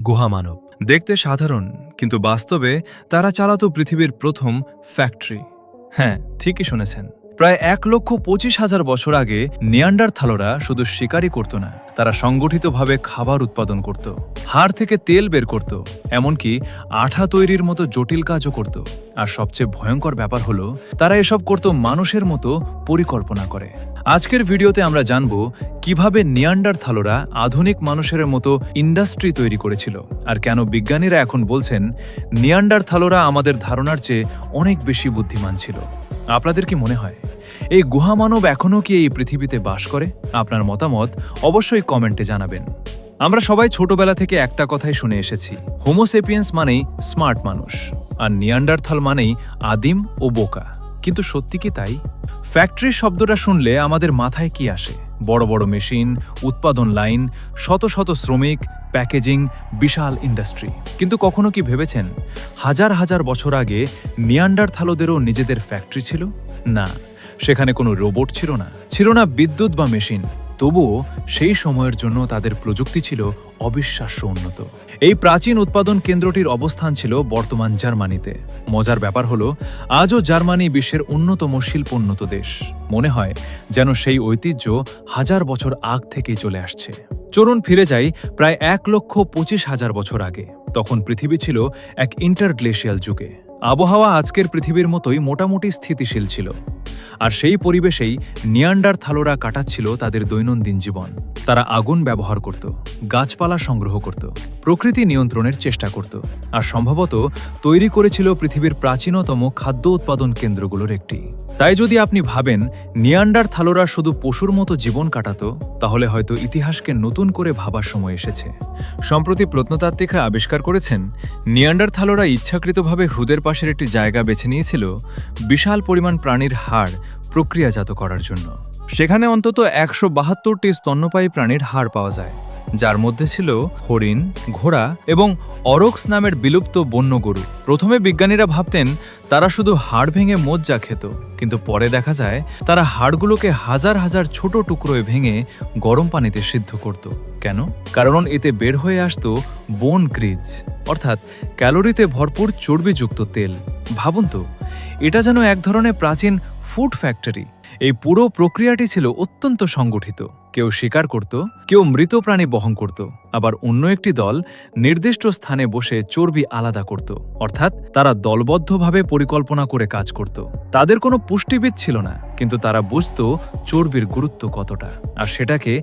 গুহা মানব দেখতে সাধারণ, কিন্তু বাস্তবে তারা চালাতো পৃথিবীর প্রথম ফ্যাক্টরি। হ্যাঁ, ঠিকই শুনেছেন। প্রায় ১,২৫,০০০ বছর আগে নিয়ান্ডারথালরা শুধু শিকারই করত না, তারা সংগঠিতভাবে খাবার উৎপাদন করত, হাড় থেকে তেল বের করত, এমনকি আঠা তৈরির মতো জটিল কাজও করত। আর সবচেয়ে ভয়ঙ্কর ব্যাপার হলো, তারা এসব করত মানুষের মতো পরিকল্পনা করে। আজকের ভিডিওতে আমরা জানব কিভাবে নিয়ান্ডারথালরা আধুনিক মানুষের মতো ইন্ডাস্ট্রি তৈরি করেছিল, আর কেন বিজ্ঞানীরা এখন বলছেন নিয়ান্ডারথালরা আমাদের ধারণার চেয়ে অনেক বেশি বুদ্ধিমান ছিল। আপনাদের কি মনে হয় এই গুহা মানব এখনও কি এই পৃথিবীতে বাস করে? আপনার মতামত অবশ্যই কমেন্টে জানাবেন। আমরা সবাই ছোটবেলা থেকে একটা কথাই শুনে এসেছি, হোমোসেপিয়েন্স মানেই স্মার্ট মানুষ, আর নিয়ান্ডারথাল মানেই আদিম ও বোকা। কিন্তু সত্যি কি তাই? ফ্যাক্টরি শব্দটা শুনলে আমাদের মাথায় কি আসে? বড় বড় মেশিন, উৎপাদন লাইন, শত শত শ্রমিক, প্যাকেজিং, বিশাল ইন্ডাস্ট্রি। কিন্তু কখনো কি ভেবেছেন হাজার হাজার বছর আগে নিয়ান্ডারথালদেরও নিজেদের ফ্যাক্টরি ছিল? না, সেখানে কোনো রোবট ছিল না, ছিল না বিদ্যুৎ বা মেশিন। তবুও সেই সময়ের জন্য তাদের প্রযুক্তি ছিল অবিশ্বাস্য উন্নত। এই প্রাচীন উৎপাদন কেন্দ্রটির অবস্থান ছিল বর্তমান জার্মানিতে। মজার ব্যাপার হলো, আজও জার্মানি বিশ্বের অন্যতম শিল্পোন্নত দেশ। মনে হয় যেন সেই ঐতিহ্য হাজার বছর আগ থেকেই চলে আসছে। চলুন ফিরে যাই প্রায় ১,২৫,০০০ বছর আগে। তখন পৃথিবী ছিল এক ইন্টারগ্লেশিয়াল যুগে। আবহাওয়া আজকের পৃথিবীর মতোই মোটামুটি স্থিতিশীল ছিল, আর সেই পরিবেশেই নিয়ান্ডারথালরা কাটাচ্ছিল তাদের দৈনন্দিন জীবন। তারা আগুন ব্যবহার করত, গাছপালা সংগ্রহ করত, প্রকৃতি নিয়ন্ত্রণের চেষ্টা করত, আর সম্ভবত তৈরি করেছিল পৃথিবীর প্রাচীনতম খাদ্য উৎপাদন কেন্দ্রগুলোর একটি। তাই যদি আপনি ভাবেন নিয়ান্ডারথালরা শুধু পশুর মতো জীবন কাটাতো, তাহলে হয়তো ইতিহাসকে নতুন করে ভাবার সময় এসেছে। সম্প্রতি প্রত্নতাত্ত্বিকরা আবিষ্কার করেছেন নিয়ান্ডারথালরা ইচ্ছাকৃতভাবে হ্রদের পাশের একটি জায়গা বেছে নিয়েছিল বিশাল পরিমাণ প্রাণীর হাড় প্রক্রিয়াজাত করার জন্য। সেখানে অন্তত ১৭২টি স্তন্যপায়ী প্রাণীর হাড় পাওয়া যায়, যার মধ্যে ছিল হরিণ, ঘোড়া এবং অরক্স নামের বিলুপ্ত বন্য গরু। প্রথমে বিজ্ঞানীরা ভাবতেন তারা শুধু হাড় ভেঙে মজ্জা খেত, কিন্তু পরে দেখা যায় তারা হাড়গুলোকে হাজার হাজার ছোট টুকরোয় ভেঙে গরম পানিতে সিদ্ধ করত। কেন? কারণ এতে বের হয়ে আসতো বোন গ্রিজ, অর্থাৎ ক্যালোরিতে ভরপুর চর্বিযুক্ত তেল। ভাবুন তো, এটা যেন এক ধরনের প্রাচীন ফুড ফ্যাক্টরি। এই পুরো প্রক্রিয়াটি ছিল অত্যন্ত সংগঠিত। কেউ শিকার করত, কেউ মৃত প্রাণী বহন করত, আবার অন্য একটি দল নির্দিষ্ট স্থানে বসে চর্বি আলাদা করত। অর্থাৎ তারা দলবদ্ধভাবে পরিকল্পনা করে কাজ করত। তাদের কোনো পুষ্টিবিদ ছিল না, কিন্তু তারা বুঝত চর্বির গুরুত্ব কতটা, আর সেটাকে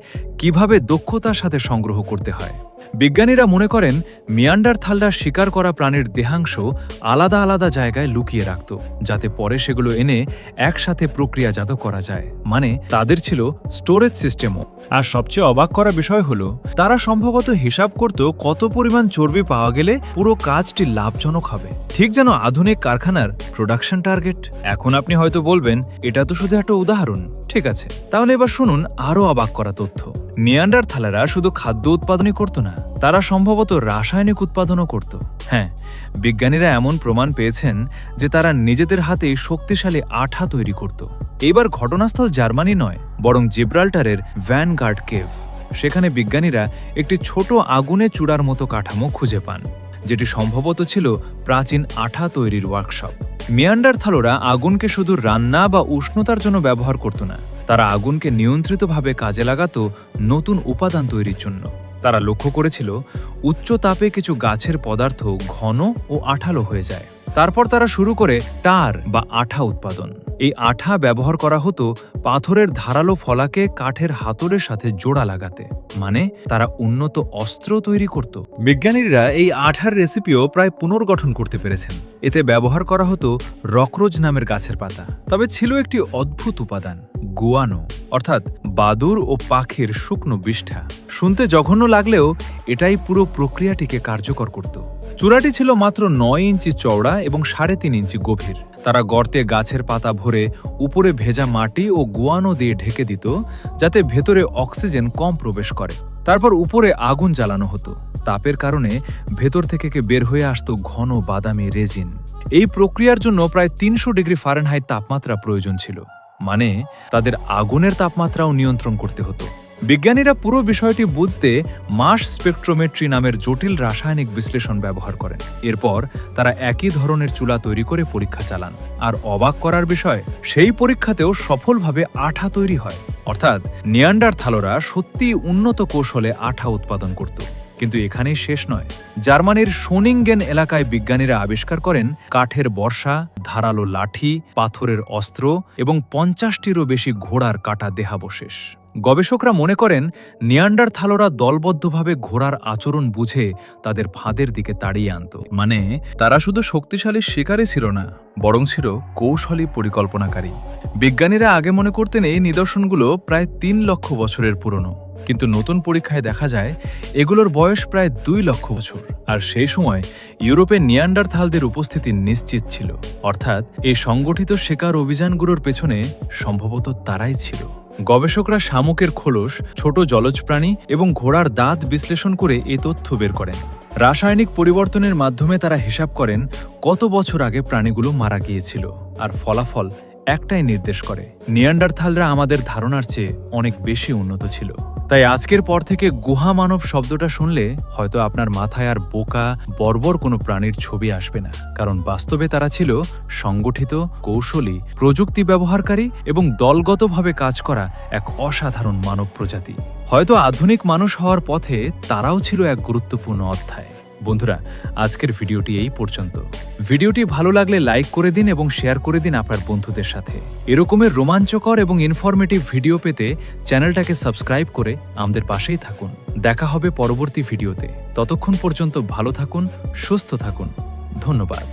কিভাবে দক্ষতার সাথে সংগ্রহ করতে হয়। বিজ্ঞানীরা মনে করেন নিয়ান্ডারথালরা শিকার করা প্রাণীর দেহাংশ আলাদা আলাদা জায়গায় লুকিয়ে রাখত, যাতে পরে সেগুলো এনে একসাথে প্রক্রিয়াজাত করা যায়। মানে তাদের ছিল স্টোরেজ সিস্টেমও। আর সবচেয়ে অবাক করা বিষয় হলো, তারা সম্ভবত হিসাব করত কত পরিমাণ চর্বি পাওয়া গেলে পুরো কাজটি লাভজনক হবে, ঠিক যেন আধুনিক কারখানার প্রোডাকশন টার্গেট। এখন আপনি হয়তো বলবেন এটা তো শুধু একটা উদাহরণ। ঠিক আছে, তাহলে এবার শুনুন আরও অবাক করা তথ্য। নিয়ান্ডারথালরা শুধু খাদ্য উৎপাদনই করত না, তারা সম্ভবত রাসায়নিক উৎপাদনও করত। হ্যাঁ, বিজ্ঞানীরা এমন প্রমাণ পেয়েছেন যে তারা নিজেদের হাতে শক্তিশালী আঠা তৈরি করত। এবার ঘটনাস্থল জার্মানি নয়, বরং জিব্রাল্টারের ভ্যানগার্ড কেভ। সেখানে বিজ্ঞানীরা একটি ছোট আগুনে চূড়ার মতো কাঠামো খুঁজে পান, যেটি সম্ভবত ছিল প্রাচীন আঠা তৈরির ওয়ার্কশপ। নিয়ান্ডারথালরা আগুনকে শুধু রান্না বা উষ্ণতার জন্য ব্যবহার করত না, তারা আগুনকে নিয়ন্ত্রিতভাবে কাজে লাগাত নতুন উপাদান তৈরির জন্য। তারা লক্ষ্য করেছিল উচ্চ তাপে কিছু গাছের পদার্থ ঘন ও আঠালো হয়ে যায়। তারপর তারা শুরু করে টার বা আঠা উৎপাদন। এই আঠা ব্যবহার করা হতো পাথরের ধারালো ফলাকে কাঠের হাতলের সাথে জোড়া লাগাতে। মানে তারা উন্নত অস্ত্র তৈরি করত। বিজ্ঞানীরা এই আঠার রেসিপিও প্রায় পুনর্গঠন করতে পেরেছেন। এতে ব্যবহার করা হতো রকরোজ নামের গাছের পাতা। তবে ছিল একটি অদ্ভুত উপাদান, গুয়ানো, অর্থাৎ বাদুর ও পাখির শুকনো বিষ্ঠা। শুনতে জঘন্য লাগলেও এটাই পুরো প্রক্রিয়াটিকে কার্যকর করত। চূড়াটি ছিল মাত্র ৯ ইঞ্চি চওড়া এবং ৩.৫ ইঞ্চি গভীর। তারা গর্তে গাছের পাতা ভরে উপরে ভেজা মাটি ও গুয়ানো দিয়ে ঢেকে দিত, যাতে ভেতরে অক্সিজেন কম প্রবেশ করে। তারপর উপরে আগুন জ্বালানো হতো। তাপের কারণে ভেতর থেকে বের হয়ে আসতো ঘন বাদামি রেজিন। এই প্রক্রিয়ার জন্য প্রায় ৩০০ ডিগ্রি ফারেনহাইট তাপমাত্রা প্রয়োজন ছিল। মানে তাদের আগুনের তাপমাত্রাও নিয়ন্ত্রণ করতে হতো। বিজ্ঞানীরা পুরো বিষয়টি বুঝতে মাস স্পেকট্রোমেট্রি নামের জটিল রাসায়নিক বিশ্লেষণ ব্যবহার করেন। এরপর তারা একই ধরনের চুলা তৈরি করে পরীক্ষা চালান। আর অবাক করার বিষয়, সেই পরীক্ষাতেও সফলভাবে আঠা তৈরি হয়। অর্থাৎ নিয়ান্ডারথালরা সত্যিই উন্নত কৌশলে আঠা উৎপাদন করত। কিন্তু এখানেই শেষ নয়। জার্মানির শোনিংগেন এলাকায় বিজ্ঞানীরা আবিষ্কার করেন কাঠের বর্শা, ধারালো লাঠি, পাথরের অস্ত্র এবং 50টিরও বেশি ঘোড়ার কাটা দেহাবশেষ। গবেষকরা মনে করেন নিয়ান্ডারথালরা দলবদ্ধভাবে ঘোড়ার আচরণ বুঝে তাদের ফাঁদের দিকে তাড়িয়ে আনত। মানে তারা শুধু শক্তিশালী শিকারী ছিল না, বরং ছিল কৌশলী পরিকল্পনাকারী। বিজ্ঞানীরা আগে মনে করতেন এই নিদর্শনগুলো প্রায় 3 লক্ষ বছরের পুরনো, কিন্তু নতুন পরীক্ষায় দেখা যায় এগুলোর বয়স প্রায় 2 লক্ষ বছর। আর সেই সময় ইউরোপে নিয়ান্ডারথালদের উপস্থিতি নিশ্চিত ছিল। অর্থাৎ এই সংগঠিত শিকার অভিযানগুলোর পেছনে সম্ভবত তারাই ছিল। গবেষকরা শামুকের খোলস, ছোট জলজ প্রাণী এবং ঘোড়ার দাঁত বিশ্লেষণ করে এই তথ্য বের করেন। রাসায়নিক পরিবর্তনের মাধ্যমে তারা হিসাব করেন কত বছর আগে প্রাণীগুলো মারা গিয়েছিল, আর ফলাফল একটাই নির্দেশ করে, নিয়ান্ডারথালরা আমাদের ধারণার চেয়ে অনেক বেশি উন্নত ছিল। তাই আজকের পর থেকে গুহা মানব শব্দটা শুনলে হয়তো আপনার মাথায় আর বোকা, বর্বর কোনো প্রাণীর ছবি আসবে না, কারণ বাস্তবে তারা ছিল সংগঠিত, কৌশলী, প্রযুক্তি ব্যবহারকারী এবং দলগতভাবে কাজ করা এক অসাধারণ মানব প্রজাতি। হয়তো আধুনিক মানুষ হওয়ার পথে তারাও ছিল এক গুরুত্বপূর্ণ অধ্যায়। বন্ধুরা, আজকের ভিডিওটি এই পর্যন্ত। ভিডিওটি ভালো লাগলে লাইক করে দিন এবং শেয়ার করে দিন আপনার বন্ধুদের সাথে। এরকমের রোমাঞ্চকর এবং ইনফরমেটিভ ভিডিও পেতে চ্যানেলটাকে সাবস্ক্রাইব করে আমাদের পাশেই থাকুন। দেখা হবে পরবর্তী ভিডিওতে। ততক্ষণ পর্যন্ত ভালো থাকুন, সুস্থ থাকুন। ধন্যবাদ।